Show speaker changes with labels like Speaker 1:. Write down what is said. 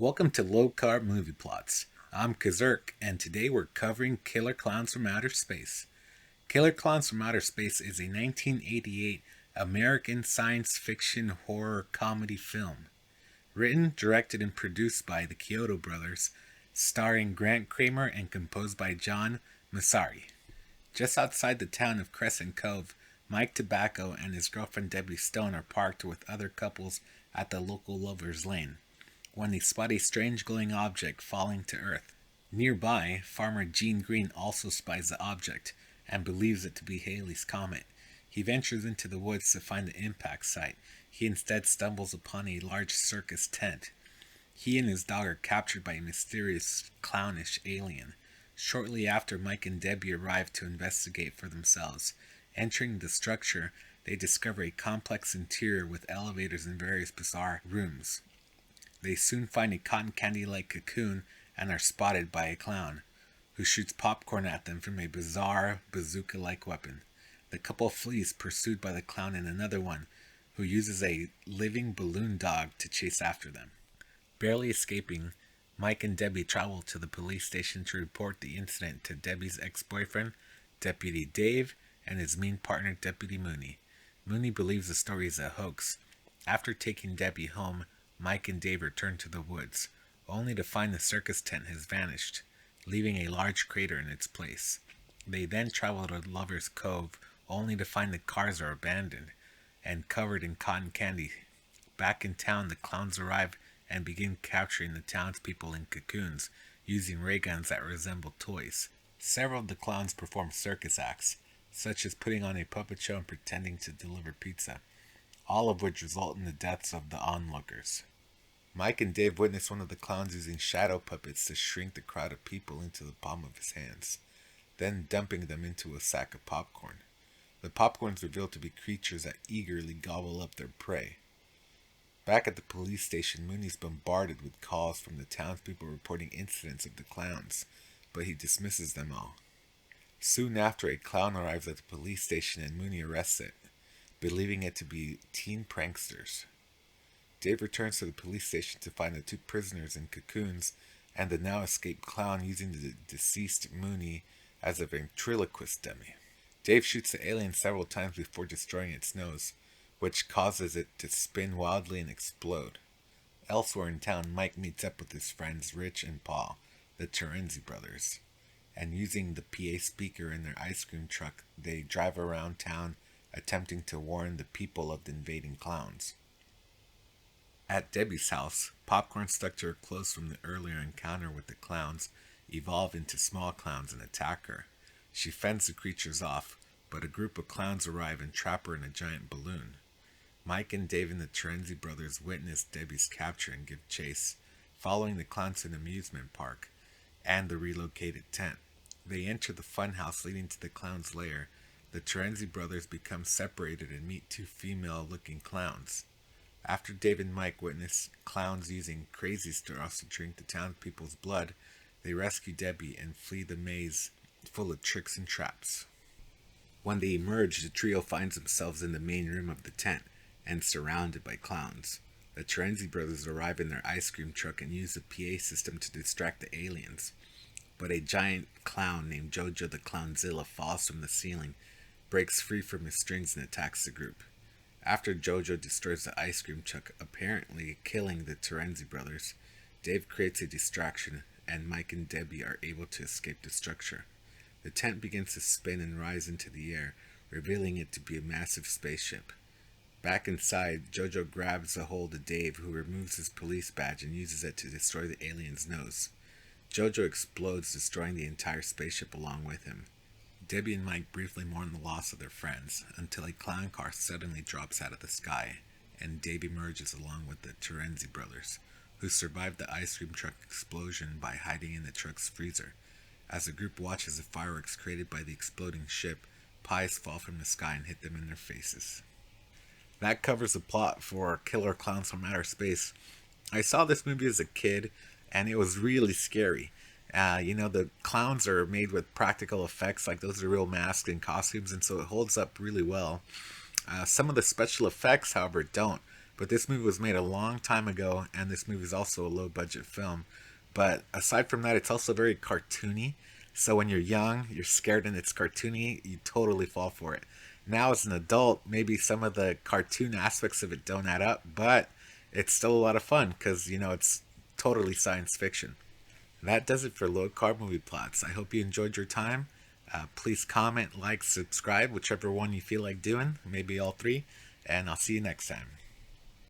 Speaker 1: Welcome to Low-Carb Movie Plots. I'm Kazurk, and today we're covering Killer Klowns from Outer Space. Killer Klowns from Outer Space is a 1988 American science fiction horror comedy film. Written, directed, and produced by the Chiodo Brothers, starring Grant Cramer and composed by John Vernon. Just outside the town of Crescent Cove, Mike Tobacco and his girlfriend Debbie Stone are parked with other couples at the local Lover's Lane when they spot a strange glowing object falling to Earth. Nearby, farmer Gene Green also spies the object and believes it to be Halley's Comet. He ventures into the woods to find the impact site. He instead stumbles upon a large circus tent. He and his dog are captured by a mysterious, clownish alien. Shortly after, Mike and Debbie arrive to investigate for themselves. Entering the structure, they discover a complex interior with elevators and various bizarre rooms. They soon find a cotton candy-like cocoon and are spotted by a clown, who shoots popcorn at them from a bizarre bazooka-like weapon. The couple flees, pursued by the clown and another one, who uses a living balloon dog to chase after them. Barely escaping, Mike and Debbie travel to the police station to report the incident to Debbie's ex-boyfriend, Deputy Dave, and his mean partner, Deputy Mooney. Mooney believes the story is a hoax. After taking Debbie home, Mike and Dave return to the woods, only to find the circus tent has vanished, leaving a large crater in its place. They then travel to Lover's Cove, only to find the cars are abandoned and covered in cotton candy. Back in town, the clowns arrive and begin capturing the townspeople in cocoons, using ray guns that resemble toys. Several of the clowns perform circus acts, such as putting on a puppet show and pretending to deliver pizza, all of which result in the deaths of the onlookers. Mike and Dave witness one of the clowns using shadow puppets to shrink the crowd of people into the palm of his hands, then dumping them into a sack of popcorn. The popcorn is revealed to be creatures that eagerly gobble up their prey. Back at the police station, Mooney's bombarded with calls from the townspeople reporting incidents of the clowns, but he dismisses them all. Soon after, a clown arrives at the police station and Mooney arrests it, believing it to be teen pranksters. Dave returns to the police station to find the two prisoners in cocoons and the now escaped clown using the deceased Mooney as a ventriloquist dummy. Dave shoots the alien several times before destroying its nose, which causes it to spin wildly and explode. Elsewhere in town, Mike meets up with his friends Rich and Paul, the Terenzi brothers, and using the PA speaker in their ice cream truck, they drive around town attempting to warn the people of the invading clowns. At Debbie's house, popcorn stuck to her clothes from the earlier encounter with the clowns evolve into small clowns and attack her. She fends the creatures off, but a group of clowns arrive and trap her in a giant balloon. Mike and Dave and the Terenzi brothers witness Debbie's capture and give chase, following the clowns to an amusement park and the relocated tent. They enter the funhouse leading to the clown's lair. The Terenzi brothers become separated and meet two female-looking clowns. After Dave and Mike witness clowns using crazy straws to drink the townspeople's blood, they rescue Debbie and flee the maze full of tricks and traps. When they emerge, the trio finds themselves in the main room of the tent and surrounded by clowns. The Terenzi brothers arrive in their ice cream truck and use the PA system to distract the aliens. But a giant clown named Jojo the Clownzilla falls from the ceiling, breaks free from his strings, and attacks the group. After Jojo destroys the ice cream truck, apparently killing the Terenzi brothers, Dave creates a distraction and Mike and Debbie are able to escape the structure. The tent begins to spin and rise into the air, revealing it to be a massive spaceship. Back inside, Jojo grabs a hold of Dave, who removes his police badge and uses it to destroy the alien's nose. Jojo explodes, destroying the entire spaceship along with him. Debbie and Mike briefly mourn the loss of their friends, until a clown car suddenly drops out of the sky, and Dave emerges along with the Terenzi brothers, who survived the ice cream truck explosion by hiding in the truck's freezer. As the group watches the fireworks created by the exploding ship, pies fall from the sky and hit them in their faces. That covers the plot for Killer Klowns from Outer Space. I saw this movie as a kid, and it was really scary. The clowns are made with practical effects, like those are real masks and costumes, and so it holds up really well. Some of the special effects, however, don't. but this movie was made a long time ago, and this movie is also a low budget film. But aside from that, it's also very cartoony. So when you're young, you're scared and it's cartoony, you totally fall for it. Now, as an adult, maybe some of the cartoon aspects of it don't add up, but it's still a lot of fun because, it's totally science fiction. That does it for low carb movie plots. I hope you enjoyed your time. Please comment, like, subscribe, whichever one you feel like doing, maybe all three, and I'll see you next time.